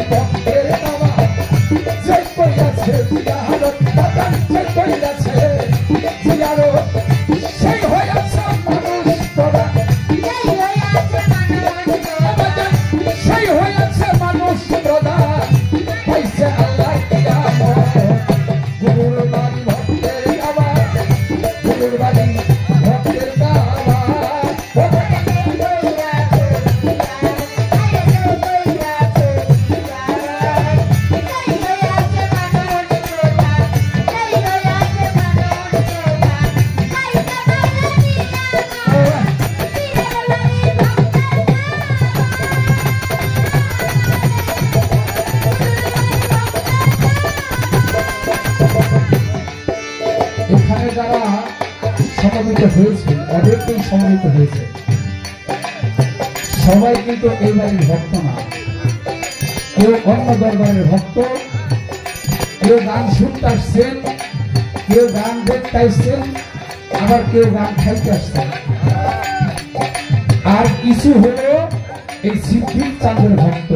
ভক্তের বাবা যে কইয়াছে জিয়ারত বাবা যে কইয়াছে জিয়ারত সেই হইয়াছে মানুষ তোরা সেই হইয়াছে মানুষ তোরা পাইছে আল্লাহ কিয়ামত গুরুর বাড়ি ভক্তের বাবা গুরুর বাড়ি ভক্তের বাবা এখানে যারা সমবেত হয়েছে অনেকেই সমবেত হয়েছে সবাই কিন্তু এই বাড়ির ভক্ত না কেউ অন্য দরবারের ভক্ত কেউ গান শুনতে আসছেন কেউ গান দেখতে আসছেন আবার কেউ গান খাইতে আসছেন আর কিছু হলো এই সিদ্ধিক চাঁদের ভক্ত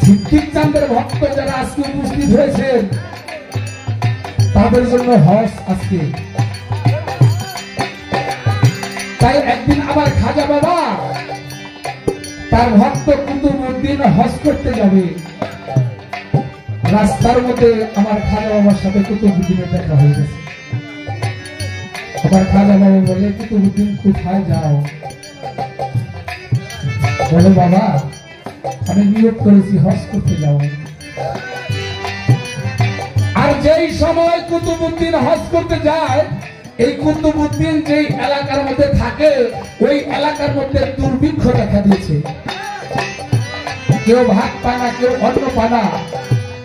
সিদ্ধিক চাঁদের ভক্ত যারা আজকে উপস্থিত হয়েছেন তাদের জন্য হজ আজকে তাই একদিন আবার খাজা বাবা তার ভক্ত কুতুবউদ্দিন হজ করতে যাবে রাস্তার মধ্যে আমার খাজা বাবার সাথে কুতুবউদ্দিনের দেখা হয়ে গেছে আবার খাজা বাবা বলে কুতুবউদ্দিন কোথায় যাও বলে বাবা আমি নিয়োগ করেছি হজ করতে যাও আর যেই সময় কুতুবউদ্দিন হজ করতে যায় এই কুতুবউদ্দিন যেই এলাকার মধ্যে থাকে ওই এলাকার মধ্যে দুর্ভিক্ষ দেখা দিয়েছে কেউ ভাত পায় না কেউ অন্ন পায় না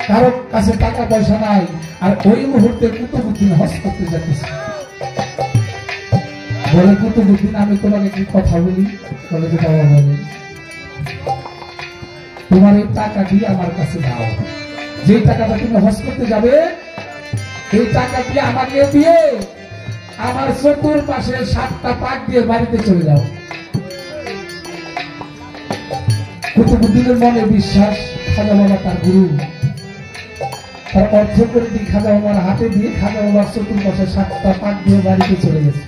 কারো কাছে টাকা পয়সা নাই আর ওই মুহূর্তে কুতুবউদ্দিন হজ করতে যাচ্ছে বলে কুতুবউদ্দিন আমি তোমাকে কি কথা বলি বলে যে বাবা বলে তোমার এই টাকা দিয়ে আমার কাছে দাও যে টাকাটা তুমি হজ করতে যাবে এই টাকা দিয়ে আমাকে দিয়ে আমার চতুর্পাশে 7টা পাক দিয়ে বাড়িতে চলে যাও কুতুবউদ্দিনের মনে বিশ্বাস খাজা বাবা তার গুরু তার অর্থ করে দিয়ে খাজা বাবার হাতে দিয়ে খাজা বাবার চতুর্পাশে 7টা পাক দিয়ে বাড়িতে চলে গেছে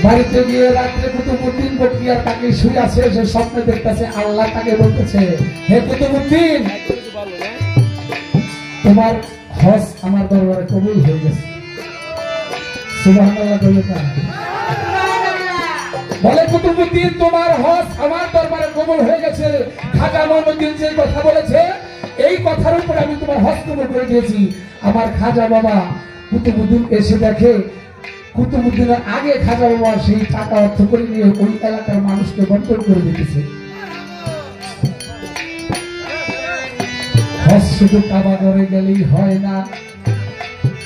বাড়িতে গিয়ে রাত্রে কুতুবউদ্দিন বকিয়ার তাকে শুয়ে আছে সে স্বপ্নে দেখতেছে আল্লাহ তাকে বলতেছে হে কুতুবউদ্দিন তোমার হজ আমার দরবারে কবুল হয়ে গেছে সুবহানাল্লাহ বলে কুতুবউদ্দিন তোমার হজ আমার দরবারে কবুল হয়ে গেছে খাজা মঈনুদ্দিন যে কথা বলেছে এই কথার উপর আমি তোমার হজ কবুল করে দিয়েছি আমার খাজা বাবা কুতুবউদ্দিন এসে দেখে কুতুবউদ্দিনের আগে খাজা বাবা সেই টাকা অর্থ করে নিয়ে ওই এলাকার মানুষকে বন্টন করে দিতেছে হজ শুধু কাবা ঘরে গেলেই হয় না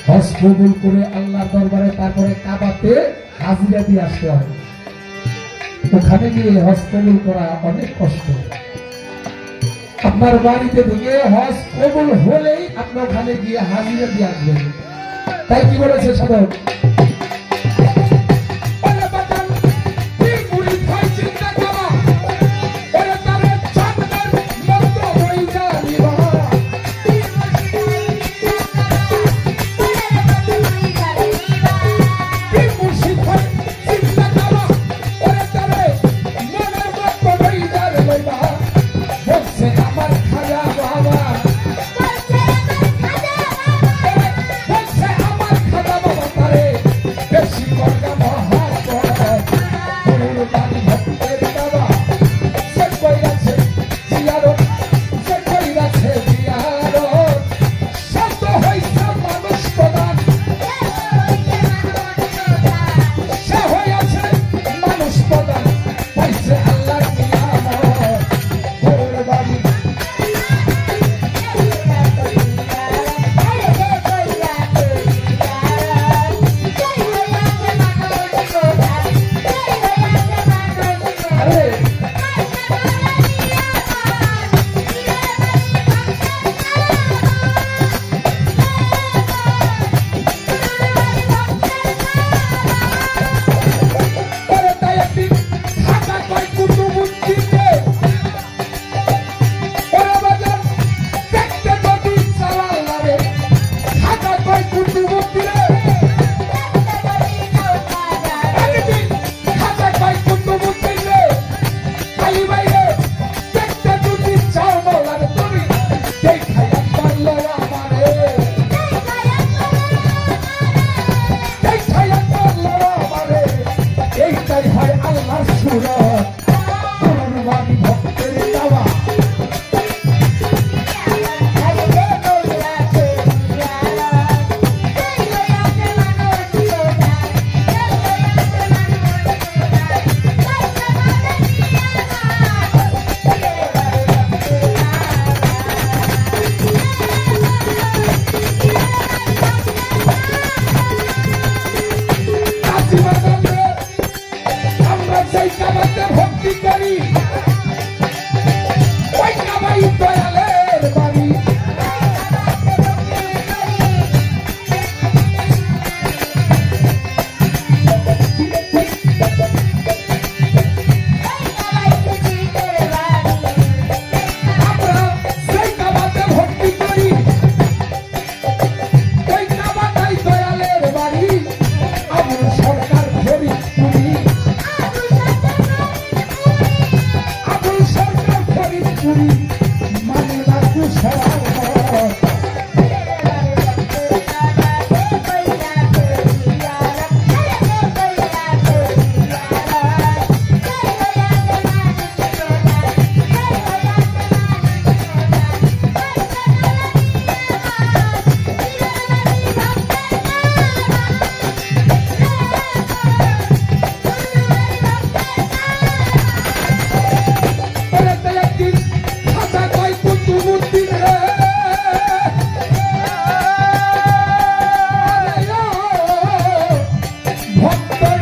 হজ কবুল করে আল্লাহর দরবারে তারপরে কাবাতে হাজিরা দিয়ে আসতে হয় ওখানে গিয়ে হজ কবুল করা অনেক কষ্ট আপনার বাড়িতে ঢুকে হজ কবুল হলেই আপনি ওখানে গিয়ে হাজিরা দিয়ে আসবেন তাই কি বলেছে সাধক বাড়ি ভক্তের যাওয়া ভক্তি করি ওই কাবাই দয়ালের বাড়ি আমরা সেই কাবাতে ভক্তি করি ওই কাবাটাই দয়ালের বাড়ি আমরা সরকার ধরি তুমি মানে রাখু সবার ভক্তের